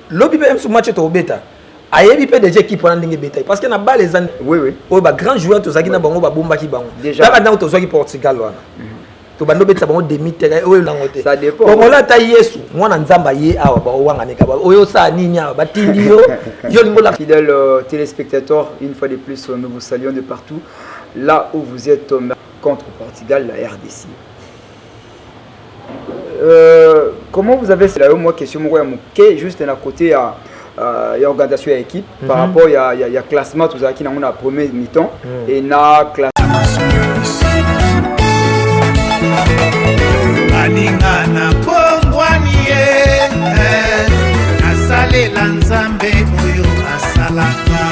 Lobby même sur match to beta. Ayebi pe déjà équipe on ndenge beta parce que na bas les années. Oui oui. Oh ba grand joueur to zaki na bango ba bomba ki bango. Déjà ba dans to zaki Portugal wana. To bando beta bango demi terrain oyo langote. Ça dépend. Bon là ta Yesu, mwana nzamba ye awa ba wanga ne ka ba oyo sa nini awa ba tindi yo. Yo lingola fidèles téléspectateurs, une fois de plus nous vous saluons de partout là où vous êtes contre Portugal la RDC. Comment vous avez c'est là moi question moi juste à côté à l'organisation de l'équipe par rapport il y a classement tout ça qui dans la première mi-temps et na classement alinga na pongwani asalela nzambe oyo asalaka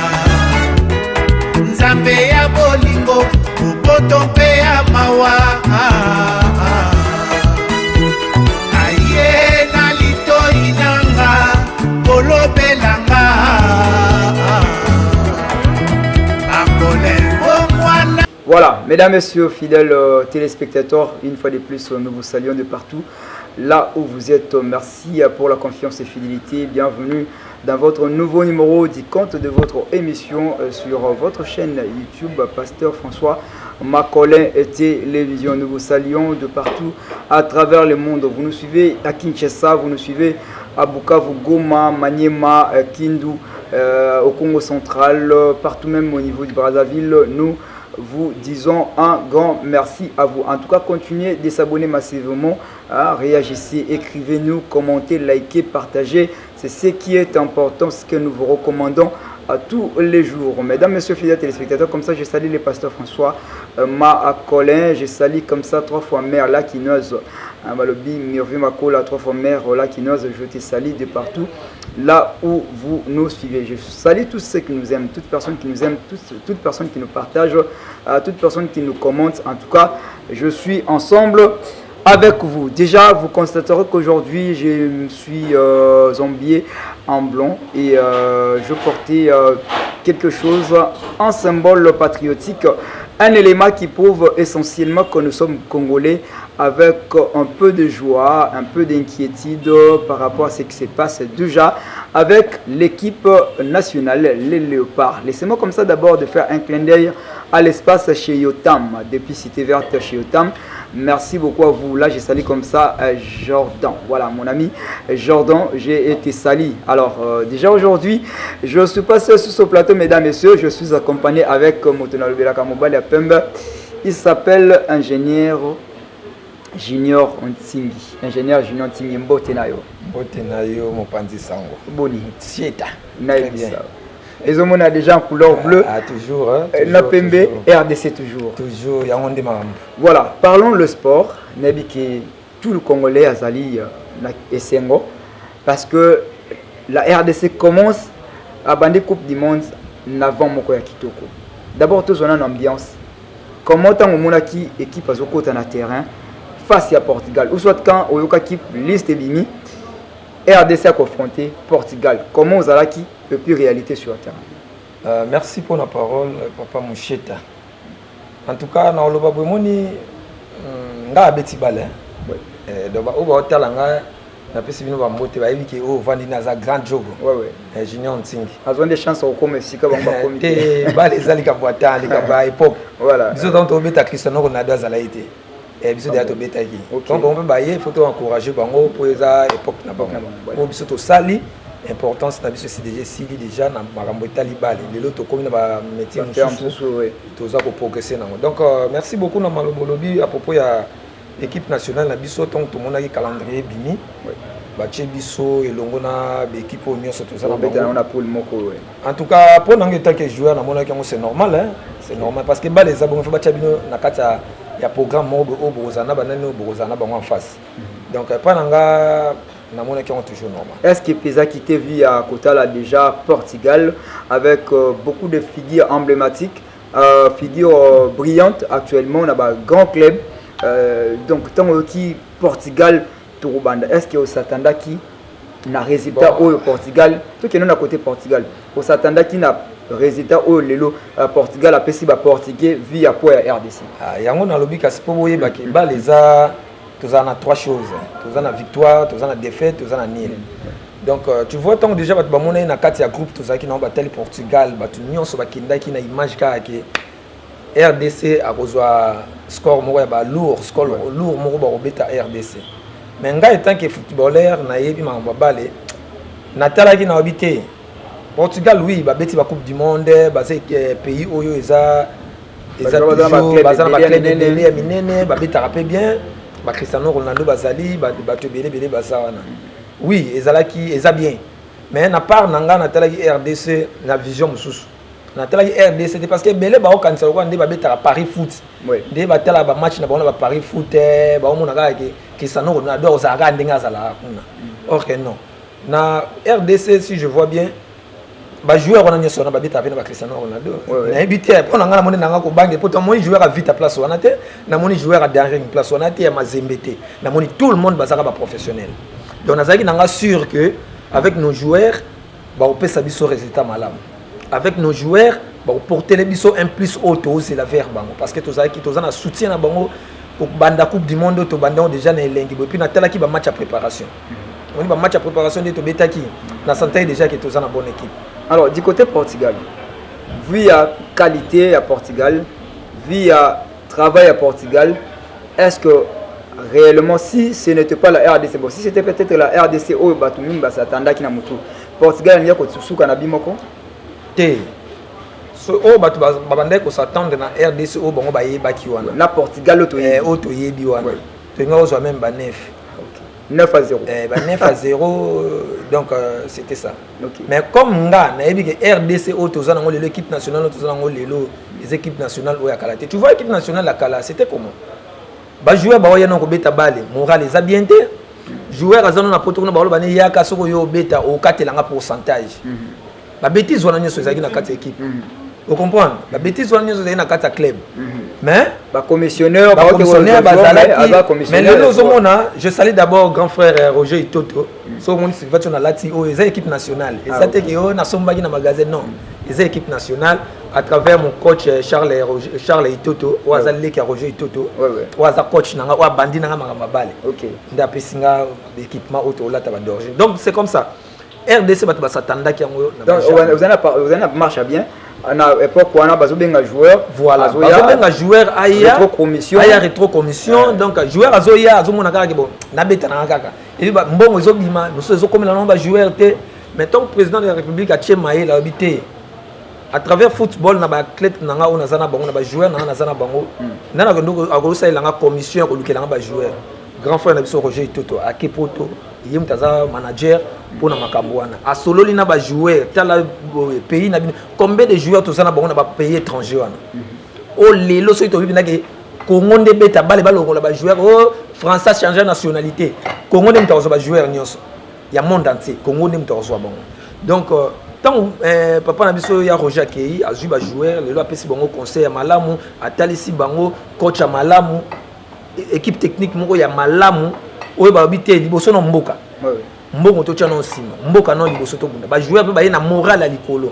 nzambe ya bolingo bopoto mpe ya mawa Voilà, mesdames, messieurs, fidèles téléspectateurs, une fois de plus, nous vous saluons de partout. Là où vous êtes, merci pour la confiance et fidélité. Bienvenue dans votre nouveau numéro du compte de votre émission sur votre chaîne YouTube, Pasteur François Macolin et Télévision. Nous vous saluons de partout à travers le monde. Vous nous suivez à Kinshasa, vous nous suivez à Bukavu, Goma, Maniema, Kindu, au Congo central, partout même au niveau du Brazzaville. Nous vous disons un grand merci à vous. En tout cas, continuez de s'abonner massivement, réagissez, écrivez-nous, commentez, likez, partagez. C'est ce qui est important, ce que nous vous recommandons à tous les jours. Mesdames, messieurs, fidèles téléspectateurs, comme ça, je salue le pasteur François Colin, je salue comme ça 3 fois mère Lakinoise, Malobi, Mirvi Makola, 3 fois mère Lakinoise, je te salue de partout, là où vous nous suivez. Je salue tous ceux qui nous aiment, toutes personnes qui nous aiment, toutes personnes qui nous partagent, toutes personnes qui nous commentent. En tout cas, je suis ensemble avec vous. Déjà, vous constaterez qu'aujourd'hui, je me suis zombie en blanc et je portais quelque chose, un symbole patriotique, un élément qui prouve essentiellement que nous sommes Congolais avec un peu de joie, un peu d'inquiétude par rapport à ce qui se passe déjà avec l'équipe nationale, les Léopards. Laissez-moi comme ça d'abord de faire un clin d'œil à l'espace chez Yotam, depuis Cité Verte chez Yotam. Merci beaucoup à vous. Là, j'ai sali comme ça Jordan. Voilà, mon ami Jordan, j'ai été sali. Alors, déjà aujourd'hui, je suis passé sur ce plateau, mesdames et messieurs. Je suis accompagné avec Motonalo Belaka Mobile Pembe. Il s'appelle ingénieur Junior Ntingi. Ingénieur Junior Ntingi Mbotenayo. Mbotenayo, Mopanzi Sango. Boni. Sieta. Naïbisa. Les hommes ont déjà en couleur bleue. Toujours. Hein, la Pembe et RDC toujours. Toujours. Yangondé Marambo. Voilà. Parlons le sport. Nabi que tout le Congolais a sali et Sengo. Parce que la RDC commence à bander Coupe du Monde avant Mokoya Kitoko. D'abord, tous on a une ambiance. Comment on a qui équipe à Zoko dans le terrain face à Portugal. Ou soit quand on a qui liste Bimi. RDC a confronté Portugal. Comment vous avez qui peut plus réalité sur le terrain? Merci pour la parole, Papa Moucheta. En tout cas, dans le Babouemoni, on a bêti balai. Donc, on va hôtel na pesi bino ba mbote ba yebiki o vandi na za grand jogo. Junior Ntingi. Azon des chances au comme sika ba comité. Ba les ali ka boita les ka ba époque. Voilà. Biso donc to beta Cristiano Ronaldo azala été. Et biso de to beta ki. Donc on peut ba il faut encourager bango pour eza époque na bango. Bon biso to sali importance na biso CDG sili déjà na makambo etali bali. Lelo to komi na ba métier mususu. To za ko progresser nango. Donc merci beaucoup na malobolobi à propos ya l'équipe nationale na biso tant tout monde a calendrier bimi bache biso elongo na l'équipe au mieux surtout ça on a pour le moko en tout cas pour nango tant que joueur na mona kango c'est normal hein c'est normal parce que ba les abongo fa bacha bino na kata ya programme mo bozana banani bozana bango en face donc pas nanga na mona kango toujours normal. Est-ce que Pesa qui t'a vu à Kotala déjà Portugal avec beaucoup de figures emblématiques figures brillantes actuellement on a un grand club. Donc tant que Portugal Tourubanda est-ce que au s'attendait qui na résultat au Portugal tout que nous à côté Portugal au s'attendait qui na résultat au lelo Portugal a pesi ba portugais via pour RDC yango na lobi kasi po boye ba les a tu as 3 choses. Tu as la victoire, tu as la défaite, tu as la nil. Donc tu vois tant déjà tu as une groupe tu as qui na battle Portugal, tu nyonso ba kinda qui na image ka ke RDC a reçoit score moko ya ba lourd moko ba obeta RDC. Mais ngai tant que footballeur na yebi mamba balé na tala ki na habité Portugal oui ba beti ba coupe du monde ba c'est pays oyo eza toujours bazana ba club de minene ba beta rapé bien ba Cristiano Ronaldo bazali ba to belé bazawana. Oui, ezalaki eza bien. Mais na part nanga na tala ki RDC na vision mususu. Na tala ki RDC c'était parce que belé ba okanisa ko ndé ba beta Paris foot. Ndé ba tala ba match na ba Paris foot ba omona ka ki Cristiano Ronaldo ozaka ndenga zala kuna. Or que non. Na RDC si je vois bien ba joueur on a nyesona ba beta na ba Cristiano Ronaldo. Na habité pour nanga na moni nanga ko bange pour moni joueur à vite à place wana te na moni joueur à dernière place wana te ya mazembete. Na moni tout le monde bazaka ba professionnel. Donc nazaki nanga sûr que avec nos joueurs ba opé sa biso résultat malam. Avec nos joueurs ba porter les biso un plus haut c'est la vers bango parce que tozaki tozana soutien na bango pour banda coupe du monde to banda déjà na elengi puis na tala ki ba match à préparation. On dit ba match à préparation de to betaki na santé déjà que tozana bonne équipe. Alors du côté Portugal, vu la qualité à Portugal, vu le travail à Portugal, est-ce que réellement, si ce n'était pas la RDC, bon, si c'était peut-être la RDC, Portugal n'y a pas de sous Kanabimoko? So o batu babande ko s'attendre na RDC o bango baye bakiwana. Na Portugal auto yebi wana. To nga ozo même ba 9. 9-0. 9-0 donc c'était ça. Okay. Mais comme nga na yebi que RDC o tozana ngo l'équipe nationale tozana ngo lelo les équipes nationales o ya kala. Tu vois l'équipe nationale la kala, c'était comment? Ba joueur ba oyana ko beta balle, moral les a bien té. Joueur azana na poto na ba bana yaka soko yo beta o katelanga pourcentage. La bêtise wana nyoso ezaki na kati équipe. Vous comprenez? La bêtise wana nyoso ezaki na kati club. Mais ba commissionnaire mais le ozomona, je salue d'abord grand frère Roger Itoto. So mon situation na lati o eza équipe nationale. Ezate ki o na sombaki na magasin non. Eza équipe nationale à travers mon coach Charles Itoto, ou azali ki Roger Itoto. Ou aza coach nanga ou bandi nanga makamba bale. OK. Nda pesinga équipement auto lata ba d'origine. Donc c'est comme ça. RDC bato basatanda ki yango. Donc vous en marche bien. À l'époque où on a besoin d'un joueur, voilà, un joueur rétro commission, donc joueur azoya azomona kaka bon na beta na kaka et ba mbongo ezobima nous sommes comme la nombre joueur té mais tant président de la République a Tchemaé la habité à travers football na ba athlète nanga on azana bango na ba joueur na azana bango na ndoko akosa ilanga commission ko lukela ba joueur grand frère na biso Roger Itoto a Kepoto yim taza manager pour na makambo wana a solo lina ba joueur tala pays na combien de joueurs tozana bango na ba pays étranger wana o lelo so to bina ke Congo nde beta bale balongola ba joueur o France a changé nationalité Congo nde mtazo ba joueur nyonso ya monde entier Congo nde mtazo bango donc tant papa na biso ya Roger Akei azui ba joueur lelo apesi bango conseil ya malamu atalisi bango coach ya malamu équipe technique moko ya malamu oyo ba bité liboso na mboka mbongo to tchana nsima mboka no liboso to bunda ba joueur pe ba na moral à likolo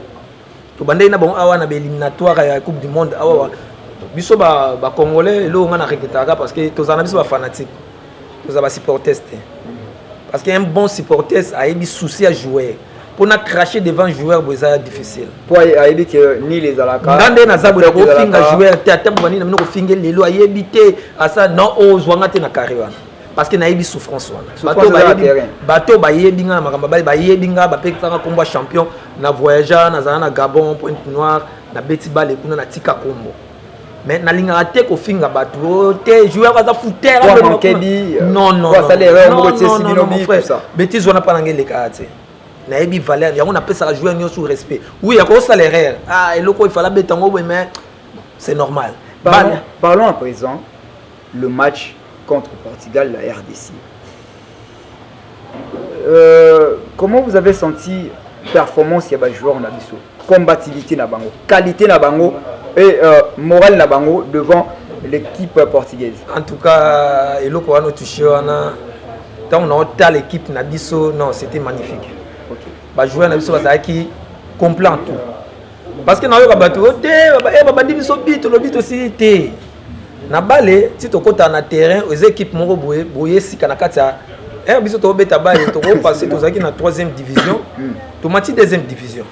to bandai na bon awa na ba éliminatoire ya coupe du monde awa biso ba congolais lo nga na reketaka parce que to zana biso ba fanatique to za ba supporters parce que un bon supporter a eu souci à jouer pour na cracher devant joueur boza difficile pour aibi que ni les alaka ngande na zabu ko finga joueur te atambo bani na ko finga lelo ayebi te asa non ozwanga te na carré wana parce que na yebi souffrance wana bato bayebi nga na makamba bali bayebi nga ba pekanga komba champion na voyager na zana na Gabon Pointe Noire na beti bale kuna na tika kombo mais na linga te ko finga bato te joueur aza fouter non ça l'erreur mo tie sibino bi ça bêtise wana pa ngele ka te na yebi valeur yango na pesa joueur nyo sous respect oui ya ko salaire eloko il fallait betango mais c'est normal. Parlons à présent le match contre Portugal, la RDC. Comment vous avez senti performance ya ba joueur na biso, combativité na bango, qualité na bango et morale na bango devant l'équipe portugaise? En tout cas, eloko wana touché wana tant on a tal l'équipe na biso non, c'était magnifique. OK. Ba joueur na biso bazaki complet en tout. Parce que na yo ka bato te ba bandi biso bito lo bito si te. na balé si to kota na terrain aux équipes moko boye sika na katia biso to beta balé to ko passer to zaki na 3e division to mati 2e division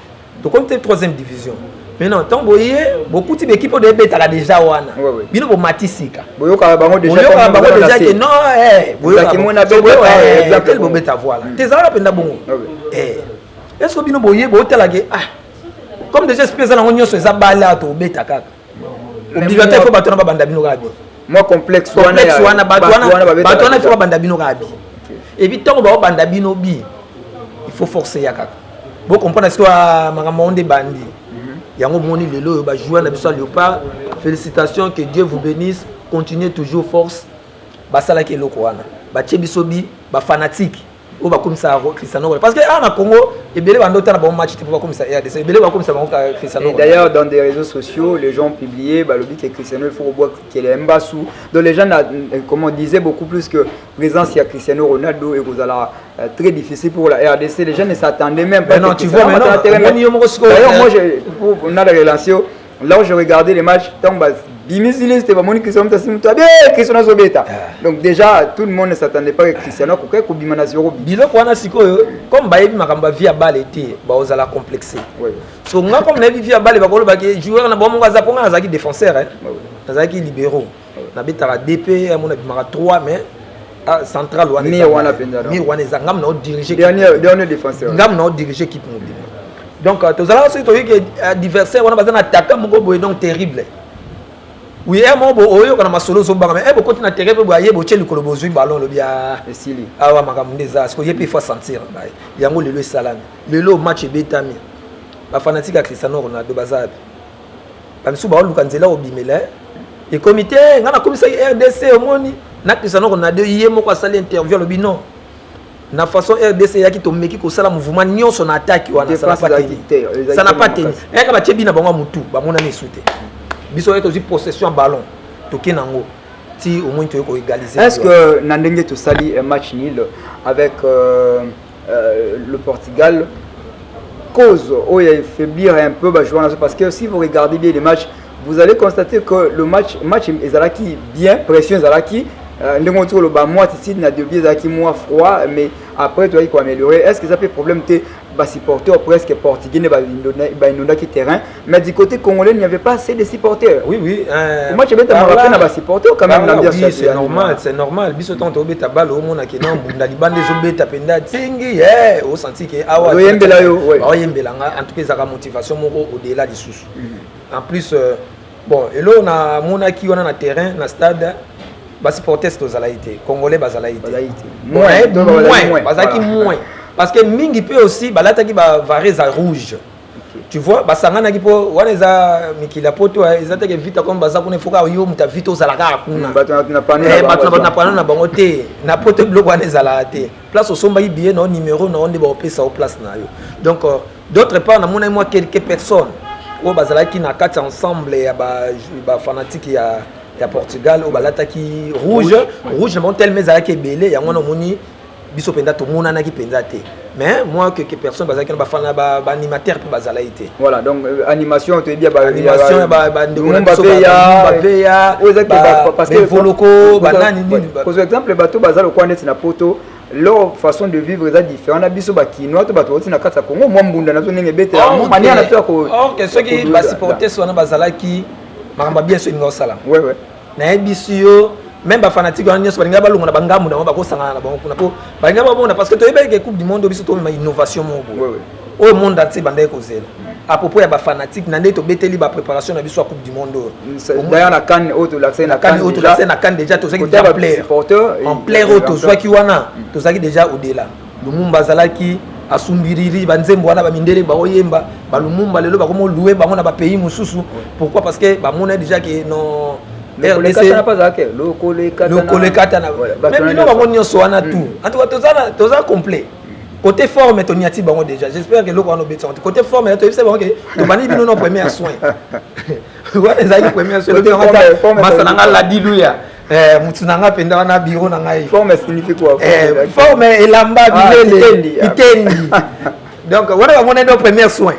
to compter 3e division maintenant tant boye beaucoup d'équipes de beta la déjà wana bino bo mati sika boyo ka bango déjà que non boyo ka mona beta exactement bo beta voilà tezala penda bongo est-ce que bino boye bo tela ke comme déjà espèce na onyo so za bala to beta kaka obligatoire faut batona ba banda bino kabi moi complexe wana batona faut banda bino kabi et puis tant ba banda bino bi il faut forcer ya kaka bo comprendre ce que makambo onde bandi yango moni lelo ba jouer na biso Léopard félicitations, que Dieu vous bénisse, continuez toujours force basala ke loko wana ba tchebiso bi ba fanatique ou ba comme ça Cristiano parce que na Congo et belé bando ta na bon match pour comme ça RDC et belé ba comme ça Cristiano. D'ailleurs dans des réseaux sociaux les gens ont publié le but que Cristiano il faut revoir qu'il est Mbassou donc les gens comme on disait beaucoup plus que présence il y a Cristiano Ronaldo et vous allez très difficile pour la RDC les gens ne s'attendaient même pas. Non tu vois maintenant d'ailleurs moi pour on a la relation là où je regardais les matchs tant Bimizile c'était pas mon Cristiano Cristiano Zobeta. Donc déjà tout le monde ne s'attendait pas que Cristiano koke ko bimana zéro biloko wana sikoyo comme bayebi makamba via balle était ba ozala complexé. Oui. So nga comme na via balle ba kolo ba ke joueur na bomo ngaza ponga azaki défenseur hein. Azaki libéraux. Na betara DP mon bimaka 3 mais central wana mi wana penda. Mi wana ngam na diriger dernier défenseur. Ngam na diriger équipe mobile. Donc tozala aussi to que adversaire wana bazana attaquant moko boy donc terrible. Oui, moi, oyo kana masolo so banga mais beaucoup na terrain bo aye bo tcheli kolo bozui ballon lo bia esili awa makambo za parce que yepi faut sentir ba yango lelo salami lelo match betami ba fanatique à Cristiano Ronaldo bazab ba misu ba luka nzela obimela et comité ngana komisa RDC omoni na Cristiano Ronaldo yemo kwa sala interview lo bino na façon RDC yaki to meki ko sala mouvement nyonso na attaque wana ça n'a pas tenu et ka ba tchebi na bango mutu ba mona ni soute biso est aussi possession ballon toké nango ti au moins tu ko égaliser. Est-ce que Nandenge to sali un match nul avec le Portugal cause où il faiblir un peu bah jouer parce que si vous regardez bien les matchs vous allez constater que le match ezalaki bien pression ezalaki ndenge tu le ba moi ici na de bien ezalaki moins froid mais après tu as quoi améliorer est-ce que ça fait problème te bas supporters presque portugais ba inonda qui terrain mais du côté congolais il n'y avait pas assez de supporters. Oui le match bête me rappelle na ba supporters quand même l'ambiance c'est normal biso tant to beta balle au mona ke na mbunda libande zo beta penda tingi au senti que awa oyembela yo oyembela en tout cas ça motivation moko au-delà du sous en plus bon et là on a mona qui on a na terrain na stade bas supporters to zalaïté congolais bazalaïté moins bazaki moins parce que mingi peut aussi balataki ba vareza rouge tu vois basangana ki po wana za mikila poto ezatake vita comme baza kuna foka yo muta vita ozalaka kuna batuna pana na bango te na poto bloc wana ezala te place osomba bien no numéro na onde ba opesa au place na yo donc d'autre part na mona moi quelques personnes o bazalaki na kati ensemble ya ba fanatique ya Portugal o balataki rouge na bon tel mais ezalaki belé yango na moni biso penda to mona na ki penda te mais moi que personne bazaki ba fana ba animateur pe bazala été voilà donc animation te bien ba animation ba ndeko parce que voloko banani nini par exemple bato bazala ko net na poto leur façon de vivre est différente na biso ba kinois to bato na kata Congo moi mbunda na to nenge bete mo mania na to ko que ceux qui ba supporter sona bazala ki makamba bien so ngo sala ouais na ebisio même ba fanatique on nyonso balinga balunga na bangamu na ba ko sangana na bango kuna po balinga ba bona parce que to yebeke coupe du monde biso to ma innovation mo bo o monde ati banda ko zela à propos ya ba fanatique na ndeto beteli ba préparation na biso à coupe du monde d'ailleurs na CAN auto l'accès na CAN déjà to zaki déjà player en player auto soit ki wana to zaki déjà au-delà Lumumba zalaki asumbiriri banzembo wana ba mindele ba oyemba ba Lumumba lelo ba komo louer ba mona ba pays mususu pourquoi parce que ba mona déjà que non RDC n'a pas à le collecata même nous avons nyonso wana tout en tout cas toza complet côté forme to niati bango déjà j'espère que loko wana obetsa côté forme to yebisa bango que to bani bino no premier soin wana ezali premier soin masalanga la diluya mutu nanga penda wana biro nanga forme signifie quoi forme elamba bilele itendi donc wana ba mona ndo premier soin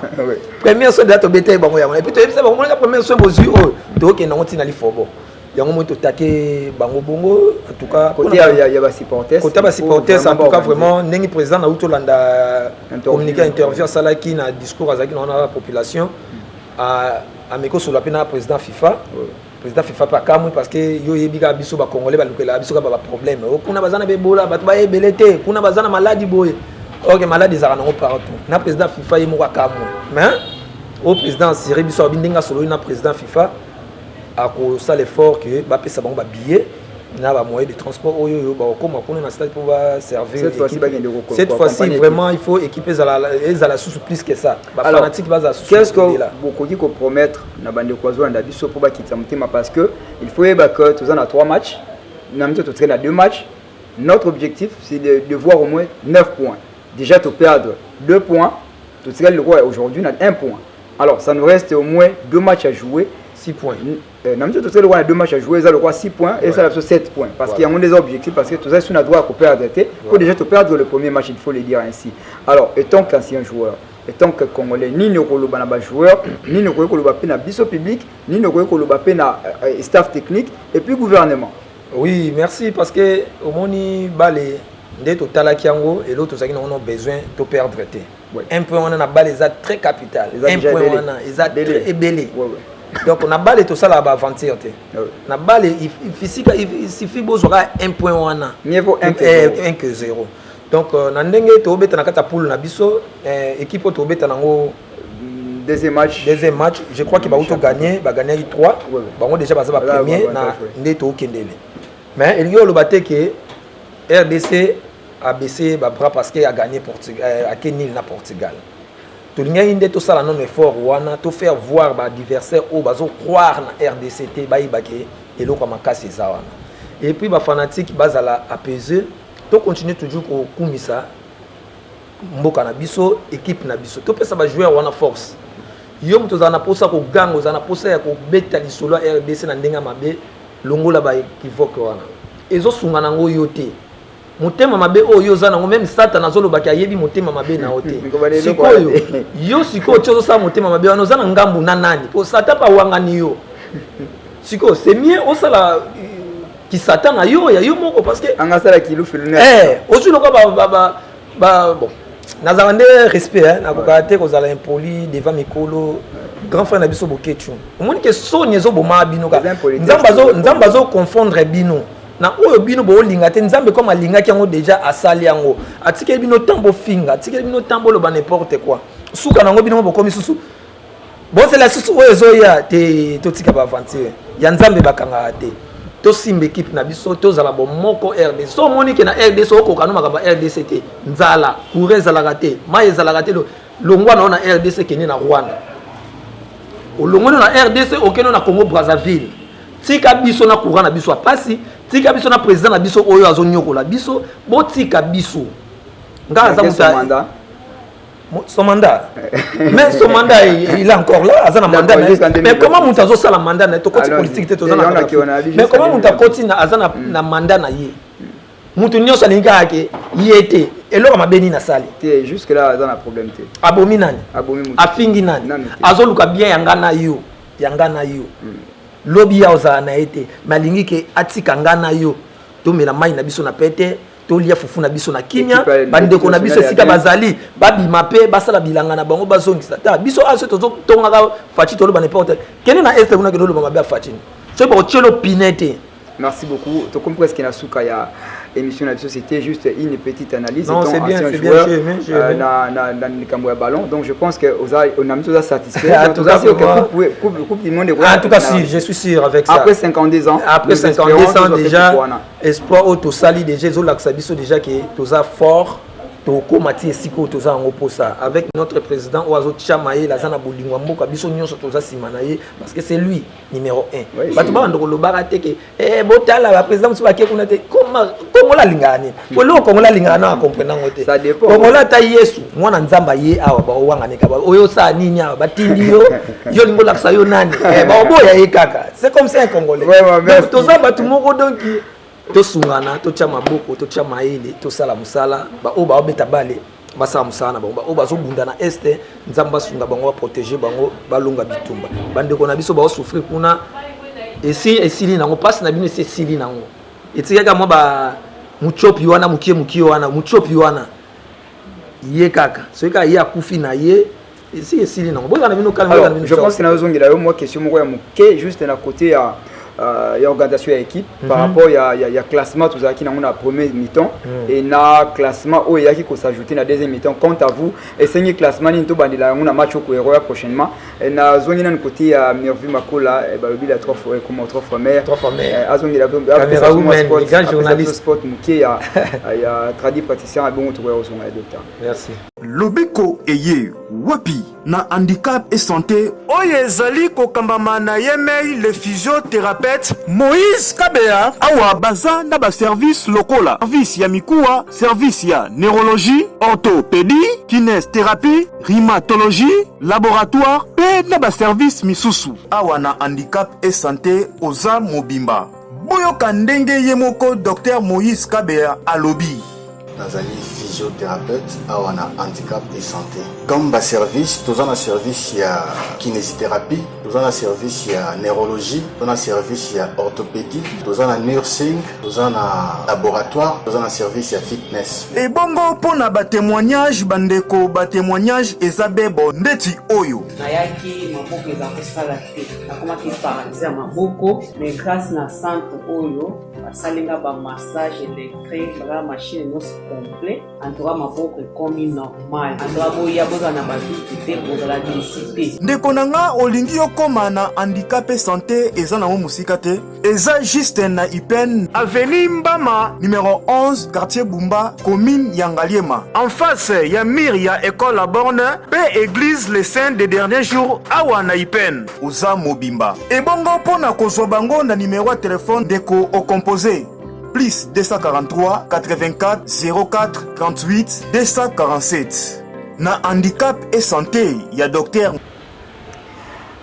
premier soin de to beta bango ya et puis to yebisa bango mona premier soin bozu o to ke nango tina li fobo yango mo to taquer bango bongo en tout cas côté il y a ba supporters en tout cas vraiment ndenge président na utolanda communiquer interview salaki na discours azaki na la population a meko sur la pena président FIFA président FIFA pas kamwe parce que yo yebika biso ba congolais ba lukela biso ka ba problème kuna bazana be bola bato ba ebelete kuna bazana maladie boye OK maladie za na partout na président FIFA yemo ka kamwe mais au président Cyril biso bindinga solo na président FIFA à cause de l'effort que bah pesa bango ba billet na ba moyen de transport oyo ba comme on na stade pour servir cette fois-ci vraiment il faut équiper la sous plus que ça ba fanatique ba za sous qu'est-ce que beaucoup dit qu'on promettre na bande kwazo na biso pour ba kitsa mutema parce que il faut que tous en a 3 matchs na mito to traîner 2 matchs notre objectif c'est de voir au moins 9 points déjà tu perdre 2 points tu serais le roi aujourd'hui on a 1 point alors ça nous reste au moins 2 matchs à jouer 6 points. Nous avons 2 matchs à jouer, ça le 6 points et ça le 7 points. Parce qu'il y a des objectifs, parce que tout ça, si on a droit à perdre, pour déjà te perdre le premier match, il faut le dire ainsi. Alors, étant qu'ancien joueur, étant que Congolais, ni ne koloba na joueur, ni ne koloba na biso public, ni ne koloba na staff technique et puis gouvernement. Oui, merci parce que au moni balé dès total kiango et l'autre ça qui on a besoin de perdre. Un point on a balé ça très capital. Un point on a ça très ébélé. Donc on a balle tout ça là bas aventure na balle il suffit besoin un point wana mieux vaut 1 que 0 donc na ndenge to beta na kata poule na biso équipe to beta nango deuxième match je crois qu'il va auto gagner 3 bango déjà ba premier na ndeto okendele mais il y a le baté que RDC a baissé ba bras parce qu'il a gagné Portugal à Kenil na Portugal. Tout le monde tout ça non effort wana to faire voir ba adversaire au bazo croire na RDCT ba ibake et lo comme casse ça wana et puis ba fanatique bazala apaiser to continuer toujours ko kumisa mboka na biso équipe na biso to pesa ba joueur wana force yo mto za na posa ko gango za na posa ya ko beta lisolo RDC na ndenga mabe longola ba equivoque wana ezo sunga nango yote motema mabe oyo za nango même sata nazolo baki ayebi motema mabe na ote sikoyo yo sikoyo tsozo sa motema mabe wana za na ngambu na nani po sata pa wangani yo sikoyo c'est mieux au sala ki sata na yo ya yo moko parce que angasala kilu filune ozu loko ba bon nazande respect na kokate ko zala impoli devant mikolo grand frère na biso bokechu omoni ke sonye zo boma bino ka nzambazo confondre bino na oyo bino bo linga te nzambe comme alinga ki yango déjà asali yango atike bino tambo finga atike bino tambo lo ba n'importe quoi suka nango bino bo komi susu bon c'est la susu oyo zo ya te to tika ba aventure ya nzambe bakanga te to simbe équipe na biso to zala bo moko RD so monique na RD so ko kanuma ka ba RDC te nzala kureza la raté maye zala raté longwa na RDC kene na Rwanda o longwa na RDC okeno na Congo Brazzaville tika biso na courant na biso apasi tika biso na président na biso oyo azonyokola biso botika biso ngaza muta son mandat mais son mandat il est encore là azana mandat mais comment muta zo sala mandat na to côté politique te to zana mais comment muta côté na azana na mandat na ye mutu nyoso linga yake yete eloko mabeni na sali te jusque là azana problème te abomi nani afingi nani azoluka bien yanga na yo lobi ya ozana ete malingi ke atika ngana yo to mela mai na biso na pete to lia fufu na biso na kimia bandeko na biso sika bazali babi mape basala bilanga na bango bazongisa ta biso aso to tonga ka fachi to lo ba n'importe kene na este kuna ke lo ba mabe fachi so ba chelo pinete. Merci beaucoup. To comme presque na suka ya émission de société juste une petite analyse. Non, c'est bien, c'est joueur, bien. Dans le Cameroun ballon. Donc je pense que on a mis tout ça satisfait. En tout cas, coupe du monde. En tout cas, si, je suis sûr avec ça. Après 52 ans. Après 52 ans déjà, espoir au Tosali déjà, Zolaxabiso déjà qui est tosa fort. Toko Mathieu Siko toza en oposa avec notre président Oazo Chamaye la zana bolingwa mboka biso nyonso toza simanaye parce que c'est lui numéro 1. Bato ba ndoko lo barate ke botala la président musu baké kuna te comment Kongola lingani. Polo Kongola lingana a comprendre ngote. Ça dépend. Kongola ta Yesu mwana nzamba ye awa ba owanga ne kaba oyo sa nini awa batindi yo yo lingo la yo nani ba oboya ye kaka. C'est comme ça un Congolais. Donc toza batu moko donc to sungana to tia maboko to tia maele to sala musala ba o ba obeta bale ba sala musala bango ba o ba zo bunda na este nzamba sunga bango ba protéger bango ba longa bitumba bande ko na biso ba souffrir kuna et si esili nango passe na bino c'est esili nango etikaka mo ba muchopi wana mukie wana muchopi wana ye kaka soki ka ye akufi na ye esi esili nango boza na bino calme na bino. Je pense que na zongela yo moi question moko ya muke juste na côté ya organisation ya équipe par rapport ya classement tout ça qui na premier mi-temps et na classement où il y a qui s'ajouter na deuxième mi-temps. Quant à vous et cinquième classement ni to bandila na match ko héros prochainement et na zoni na côté ya Mervi Makola et balobi la 3 fois comme 3 fois mère azongi la caméra woman grand journaliste sport muke ya tradi praticien bon to au son docteur. Merci. Lobiko eye wapi na handicap et santé oyo ezali kokambama na yemei le physiothérapeute Moïse Kabea awa baza na ba service lokola service ya mikuwa service ya neurologie orthopédie kinésthérapie rhumatologie laboratoire pe na ba service misusu awa na handicap et santé oza mobimba boyoka ndenge ye moko Dr Moïse Kabea alobi nazali physiothérapeute awa na handicap et santé comme ba service toza na service ya kinésithérapie toza na service ya neurologie toza na service ya orthopédie toza na nursing toza na laboratoire toza na service ya fitness et bongo pona ba témoignage bandeko ba témoignage ezabebo ndeti oyo nayaki maboko eza kosala te nakomaki paralyse ya maboko mais grâce na centre oyo basalinga ba massage électrique ba machine nyonso complet antoka maboko ekomi normal antoka boya boza na baduti te bozala densité ndeko nanga olingi okoma na handicap et santé eza na musika te eza juste na Ipen avenue Mbama numéro 11 quartier Bumba commune Yangaliema en face ya mur ya école à borne pe église les saints des derniers jours awa na Ipen oza mobimba et bongo pona kozwa bango na numéro de téléphone deko au composé plus 243 84 04 38 247 na handicap et santé ya docteur.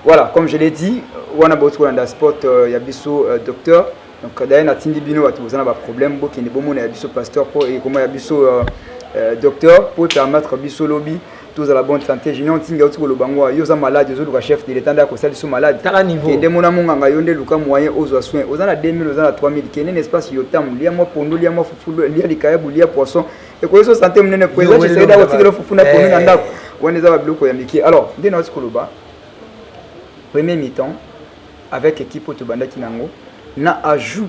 Voilà, comme je l'ai dit, on a beaucoup dans le sport, il y a biso docteur. Donc d'ailleurs na tindi bino watu bozana ba problème bo kende bomo na biso pasteur pour et comment ya biso docteur pour permettre biso lobby tous à la bonne santé. Je n'ai tinga utu lobango yo za malade zo luka chef de l'état da ko sali so malade. Tala niveau. Kende mona monga yonde luka moyen aux soins. Ozana 2000 ozana 3000 kene espace yotam lia mo pondo lia mo fufulu lia likayebu lia poisson. Et ko so santé mnene ko eza je da ko tigelo fufuna pondo na ndako. Wana za ba biloko ya miki. Alors, ndina utu koloba. Premier mi-temps avec équipe Otobanda Kinango na ajout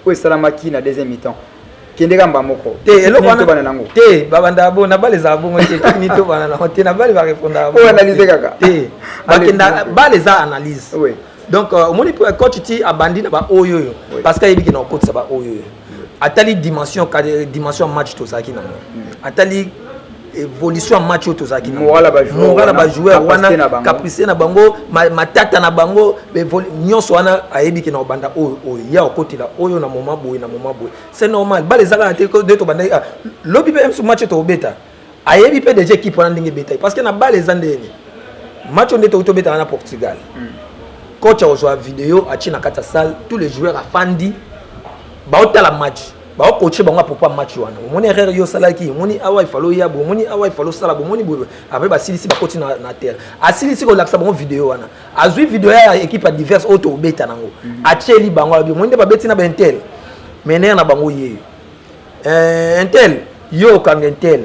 au Salamaki na deuxième mi-temps. Kendega mbamoko. Te babanda bo na bale za bongo te ni to bana na te na bale va répondre. O analyser kaka. Te. Bakenda bale za analyse. Oui. Donc omoni pour coach ti abandi na ba oyo parce que yebiki na coach sa ba oyo. Atali dimension match to saki na. Atali évolution match to zaki na moral ba joueur wana caprice na bango matata na bango nyonso wana ayebi ki na banda o ya okotila oyo na moment boy c'est normal ba les aka te de to banda lobi pe sur match to obeta ayebi pe déjà équipe wana ndenge beta parce que na ba les andeni match on to beta na Portugal coach a joué vidéo a chi na kata salle tous les joueurs afandi ba otala match ba coacher bango pour pas match wana moni erreur yo salaki moni awa ifalo ya bo moni awa ifalo sala bo moni bo après ba silisi ba continue na terre a silisi ko laksa bango vidéo wana azui vidéo ya équipe a diverse auto beta nango a cheli bango ba moni ba beti na ba intel mener na bango ye intel yo kanga intel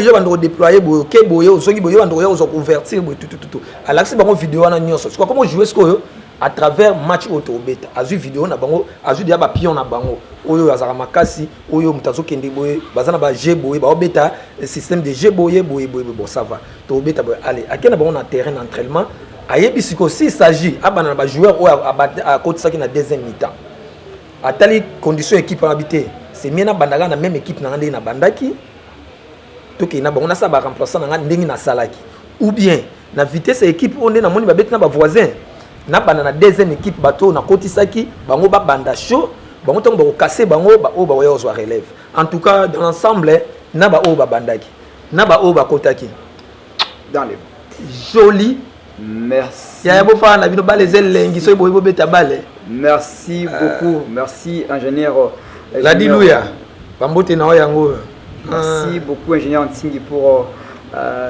yo bando déployer bo ke boyo soki boyo bando yo zo convertir bo tout a laksa bango vidéo wana nyonso c'est comment jouer ce ko à travers match auto beta azui vidéo na bango azui dia ba pion na bango oyo azara makasi oyo mutazo kende boye bazana ba jeu boye ba beta système de jeu boye bon ça va to beta boye allez akena bango na terrain d'entraînement ayebi siko si s'agit abana ba joueur o à côté ça qui na deuxième mi-temps atali condition équipe en habité c'est mieux na bandaka na même équipe na ndenge na bandaki to ke na bango na sa ba remplaçant na ndenge na salaki ou bien na vitesse équipe on est na moni ba beta na ba voisin na bana na deuxième équipe bato na kotisaki bango ba banda show bango tongo ba casser bango ba o ba yo zo relève en tout cas dans l'ensemble na ba o ba bandaki na ba o ba kotaki dans les joli merci ya bo fa na bino ba les elengi so bo beta bale merci beaucoup merci ingénieur la diluya bambote na yango merci beaucoup ingénieur Ntingi pour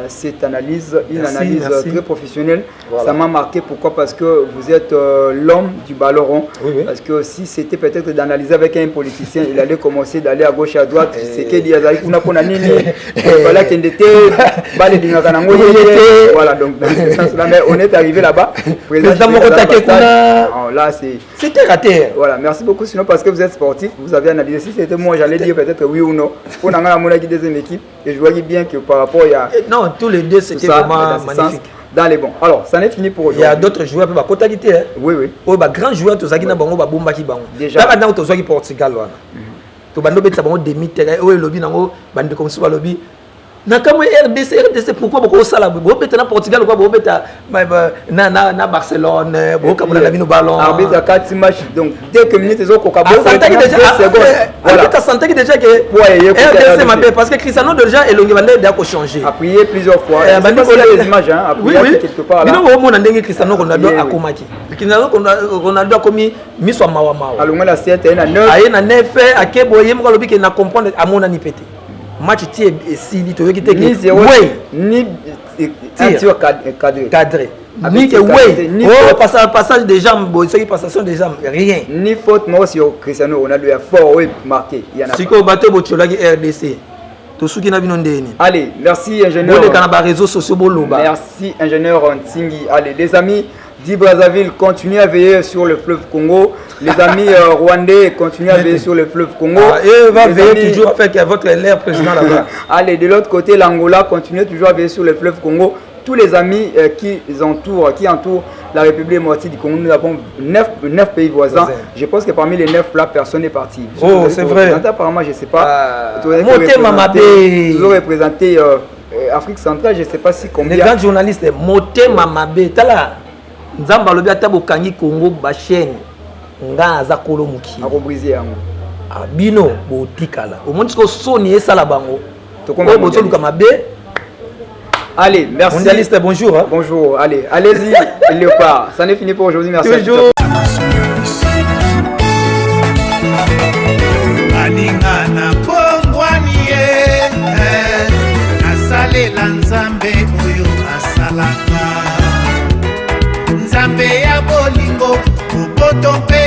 cette analyse, merci. Très professionnelle. Voilà. Ça m'a marqué, pourquoi? Parce que vous êtes l'homme du ballon rond. Oui. Parce que si c'était peut-être d'analyser avec un politicien, il allait commencer d'aller à gauche et à droite. C'est qu'il dit, voilà, donc dans ce sens-là, mais on est arrivé là-bas. Là, c'était raté. Voilà, merci beaucoup. Sinon, parce que vous êtes sportif, vous avez analysé. Si c'était moi, j'allais dire peut-être oui ou non. On a un deuxième équipe et je voyais bien que par rapport à... Non, tous les deux, c'était vraiment magnifique. Dans les bons. Alors, ça n'est fini pour aujourd'hui. Il y a d'autres joueurs, la qualité. Oui, oui. Oh, bah, grand joueur, tu as dit, déjà. Là, maintenant, tu as dit Portugal. Tu as dit, demi-terrain. Oh, le lobby, tu comme ça, lobby. RDC, pourquoi beaucoup ça là? Beaucoup peut-être na Portugal, beaucoup peut-être na Barcelone, beaucoup comme la vie au ballon. Arbitre à 4 matchs, donc dès que minutes ils ont coca. Voilà. Tu sens déjà que RDC m'a fait parce que Cristiano déjà et Longuevande a changé. Appuyé plusieurs fois. Les images, hein. Appuyé quelque part là. Nous au monde ndenge Cristiano Ronaldo a komaki. Cristiano Ronaldo a commis miswa mawa mawa. Alonga la 7 na 9. Aye na 9 akeboye mo lobi ke na comprendre amona ni pété. Match tie esili to yokite ni zéro ni tir cadré ni que oui oh passage de jambes ce qui passation de jambes rien ni faute non sur Cristiano Ronaldo a fort oui marqué il y en a siko bato botolaki RDC to suki na bino ndeni. Allez, merci ingénieur. Bole kana ba réseaux sociaux boloba. Merci ingénieur Ntingi. Allez les amis d'Brazzaville, continuez à veiller sur le fleuve Congo. Les amis rwandais, continuez à veiller sur le fleuve Congo. Et va veiller toujours avec votre l'air président là-bas. Allez, de l'autre côté, l'Angola, continuez toujours à veiller sur le fleuve Congo. Tous les amis qui entourent la République démocratique du Congo, nous avons 9 pays voisins. Je pense que parmi les 9 là, personne n'est parti. Oh, c'est vrai. Apparemment, je ne sais pas. Vous aurez représenté Afrique centrale, je ne sais pas si combien. Les grands journalistes, Moté Mamabe, Tala. Nzamba lobi atabo kangi Congo ba chaîne nga za kolo muki akobriser yango abino botikala au moins ko soni esala bango to komba botoluka mabe. Allez, merci mondialiste, bonjour hein? Bonjour, allez-y Léopard, ça n'est fini pour aujourd'hui, merci toujours. Alingana pongwani asalela nzambe oyo asalaka nzambe ya bolingo oboto mpe